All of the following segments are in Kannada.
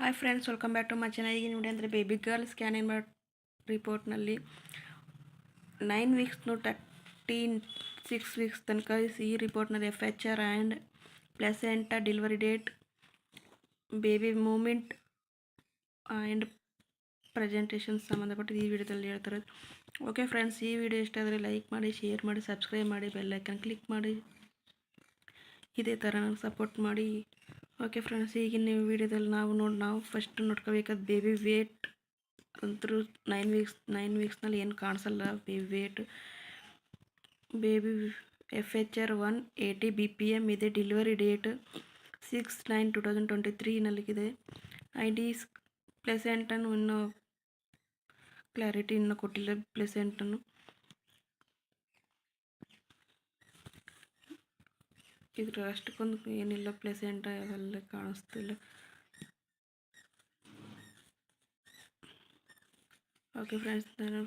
Hi friends, welcome back to my channel. ಈಗ ನೋಡಿ ಅಂದರೆ ಬೇಬಿ ಗರ್ಲ್ ಸ್ಕ್ಯಾನಿಂಗ್ ರಿಪೋರ್ಟ್ನಲ್ಲಿ 9 ವೀಕ್ಸ್ನು 6 ವೀಕ್ಸ್ ತನಕ ಈ ರಿಪೋರ್ಟ್ನಲ್ಲಿ FHR and placenta delivery date, baby movement and presentations ಸಂಬಂಧಪಟ್ಟು ಈ ವಿಡಿಯೋದಲ್ಲಿ ಹೇಳ್ತಾರೆ. ಓಕೆ ಫ್ರೆಂಡ್ಸ್, ಈ ವಿಡಿಯೋ ಇಷ್ಟ ಆದರೆ ಲೈಕ್ ಮಾಡಿ, ಶೇರ್ ಮಾಡಿ, ಸಬ್ಸ್ಕ್ರೈಬ್ ಮಾಡಿ, ಬೆಲ್ ಐಕನ್ ಕ್ಲಿಕ್ ಮಾಡಿ, ಇದೇ ಥರ ನನಗೆ ಸಪೋರ್ಟ್ ಮಾಡಿ. ಓಕೆ ಫ್ರೆಂಡ್ಸ್, ಈಗಿನ ವಿಡಿಯೋದಲ್ಲಿ ನಾವು ಫಸ್ಟ್ ನೋಡ್ಕೋಬೇಕಾದ ಬೇಬಿ ವೇಟ್ ಅಂತೂ 9 ವೀಕ್ಸ್ನಲ್ಲಿ ಏನು ಕಾಣಿಸಲ್ಲ. ಬೇಬಿ FHR 180 BPM ಇದೆ. ಡೆಲಿವರಿ ಡೇಟ್ 6/9/2023 ID ಪ್ಲೆಸೆಂಟನ್ನು ಇನ್ನೂ ಕ್ಲಾರಿಟಿ ಇನ್ನೂ ಕೊಟ್ಟಿಲ್ಲ. ಪ್ಲೆಸೆಂಟನ್ನು ಇದ್ರ ಅಷ್ಟಕ್ಕೊಂದು ಏನಿಲ್ಲ, ಪ್ಲೆಸೆಂಟ ಅವೆಲ್ಲ ಕಾಣಿಸ್ತಿಲ್ಲ. ಓಕೆ ಫ್ರೆಂಡ್ಸ್, ನಾನು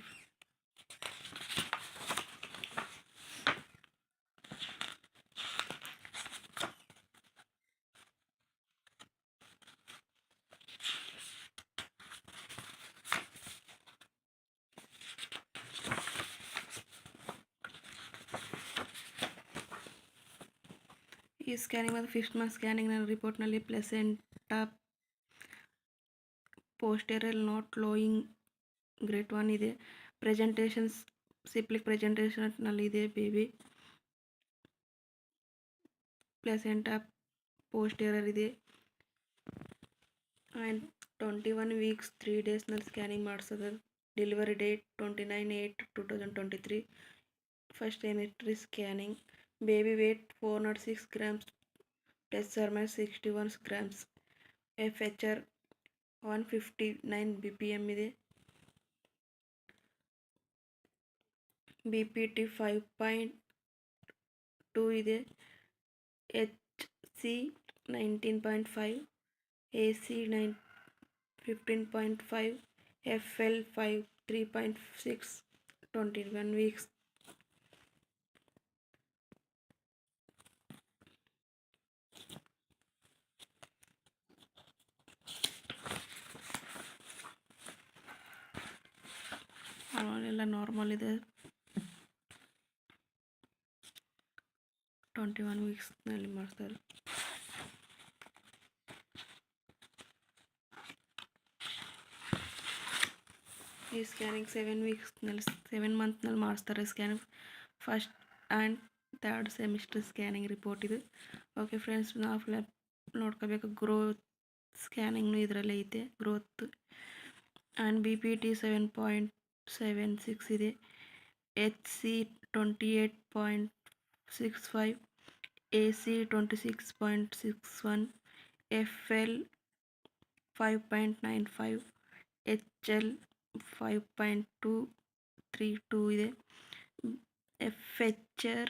ಈ ಸ್ಕ್ಯಾನಿಂಗ್ ಮತ್ತು 5th ಮಂತ್ ಸ್ಕ್ಯಾನಿಂಗ್ ರಿಪೋರ್ಟ್ನಲ್ಲಿ placenta posterior not low lying grade 1 ಇದೆ. ಪ್ರೆಸೆಂಟೇಷನ್ಸ್ ಸಿಪ್ಲಿಕ್ ಪ್ರೆಸೆಂಟೇಷನ್ನಲ್ಲಿ ಇದೆ. ಬೇಬಿ ಪ್ಲೆಸೆಂಟಾ ಪೋಸ್ಟೆರರ್ ಇದೆ ಆ್ಯಂಡ್ 21 ವೀಕ್ಸ್ 3 ಡೇಸ್ನಲ್ಲಿ ಸ್ಕ್ಯಾನಿಂಗ್ ಮಾಡಿಸೋದು. Delivery date 29/8/2023. ಫಸ್ಟ್ ಎಮಿಟ್ರಿ scanning. Baby weight 406 grams ±61 grams. FHR 159 BPM ಇದೆ. BPT 5.2 ಇದೆ. HC 19.5, AC 15.5, FL 3.6. 21 weeks. ಎಲ್ಲ ನಾರ್ಮಲ್ ಇದೆ. 21 ವೀಕ್ಸ್ನಲ್ಲಿ ಮಾಡ್ತಾರೆ. ಈ ಸ್ಕ್ಯಾನಿಂಗ್ 7 ಮಂತ್ನಲ್ಲಿ ಮಾಡಿಸ್ತಾರೆ. Scanning first and 3rd semester scanning report ಇದು. ಓಕೆ ಫ್ರೆಂಡ್ಸ್, ನಾವು ನೋಡ್ಕೋಬೇಕು. ಗ್ರೋತ್ ಸ್ಕ್ಯಾನಿಂಗ್ನು ಇದರಲ್ಲೇ ಐತೆ. ಗ್ರೋತ್ ಆ್ಯಂಡ್ BPT 7.76 ಇದೆ. HC 28.65, AC 26.61, FL 5.95, HL 5.232 ಇದೆ. FHR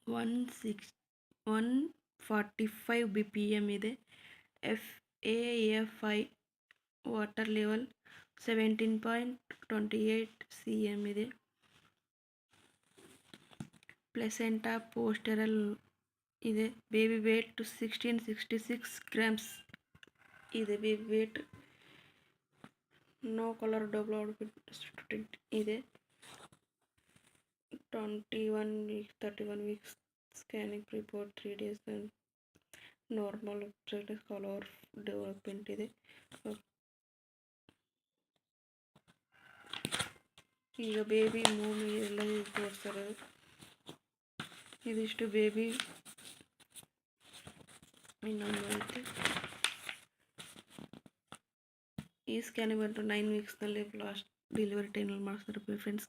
145 BPM ಇದೆ. FAFI ವಾಟರ್ ಲೆವೆಲ್ 17.28 cm ಇದೆ. ಪ್ಲೆಸೆಂಟಾ ಪೋಸ್ಟೆರಲ್ ಇದೆ. ಬೇಬಿ ವೇಟ್ 1666 grams ಇದೆ. Baby weight no colour double outfit ಇದೆ. 31 weeks scanning report 3 days normal colour development ಇದೆ. ಈಗ ಬೇಬಿ ಮೂವಿ ಎಲ್ಲ ತೋರಿಸ್ತಾರೆ. ಇದಿಷ್ಟು ಬೇಬಿ. ಇನ್ನೊಂದು ಐತೆ. ಈ ಸ್ಕ್ಯಾನಿಂಗ್ ಬಂತು 9 ವೀಕ್ಸ್ನಲ್ಲಿ ಲಾಸ್ಟ್ ಡೆಲಿವರಿ ಟೈಮಲ್ಲಿ ಮಾಡಿಸ್ತಾರೆ ಫ್ರೆಂಡ್ಸ್.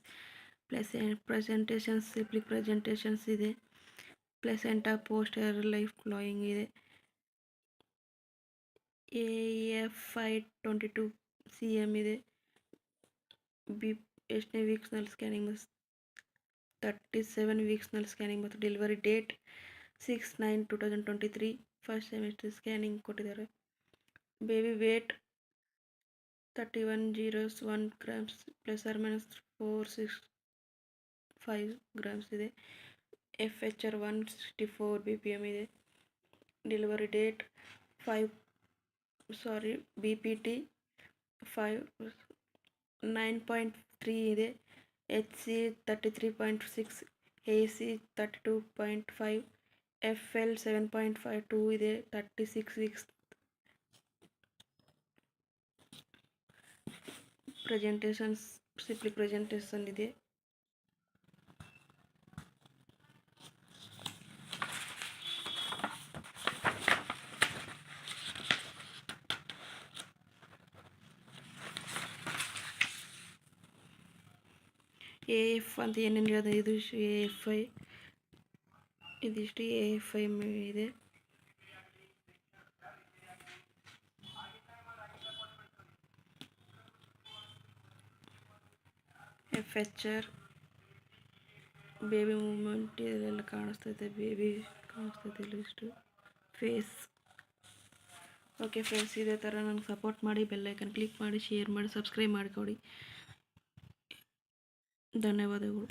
ಪ್ರೆಸೆಂಟೇಷನ್ಸ್ ಸಿಪ್ಲಿಕ್ ಪ್ರೆಸೆಂಟೇಷನ್ಸ್ ಇದೆ. ಪ್ಲೆಸೆಂಟಾ ಪೋಸ್ಟರ್ ಲೈಫ್ ಗ್ಲೋಯಿಂಗ್ ಇದೆ. AFI 22 cm ಇದೆ. ಎಷ್ಟನೇ ವೀಕ್ಸ್ನಲ್ಲಿ ಸ್ಕ್ಯಾನಿಂಗ್ 37 ವೀಕ್ಸ್ನಲ್ಲಿ ಸ್ಕ್ಯಾನಿಂಗ್ ಮತ್ತು delivery date 6/9/2023. First semester scanning ಕೊಟ್ಟಿದ್ದಾರೆ. ಬೇಬಿ ವೇಟ್ 3101 grams ±465 grams ಇದೆ. FHR 164 BPM ಇದೆ. ಡೆಲಿವರಿ ಡೇಟ್ 5 ಸಾರಿ BPT 5 9.3 ಇದೆ, HC 33.6, AC 32.5, FL 7.52 ಇದೆ. 36 ವೀಕ್ಸ್ ಪ್ರೆಸೆಂಟೇಷನ್ ಇದೆ. AF ಅಂತ ಏನೇನು ಹೇಳಿದೆ, ಇದು AFI, ಇದಿಷ್ಟು AFI ಇದೆ. FHR ಬೇಬಿ ಮೂವ್ಮೆಂಟ್ ಇದೆಲ್ಲ ಕಾಣಿಸ್ತೈತೆ, ಬೇಬಿ ಕಾಣಿಸ್ತೈತೆ ಇಷ್ಟು ಫೇಸ್. ಓಕೆ ಫ್ರೆಂಡ್ಸ್, ಇದೇ ಥರ ನನಗೆ ಸಪೋರ್ಟ್ ಮಾಡಿ, ಬೆಲ್ಲೈಕನ್ ಕ್ಲಿಕ್ ಮಾಡಿ, ಶೇರ್ ಮಾಡಿ, ಸಬ್ಸ್ಕ್ರೈಬ್ ಮಾಡಿಕೊಡಿ. ಧನ್ಯವಾದಗಳು.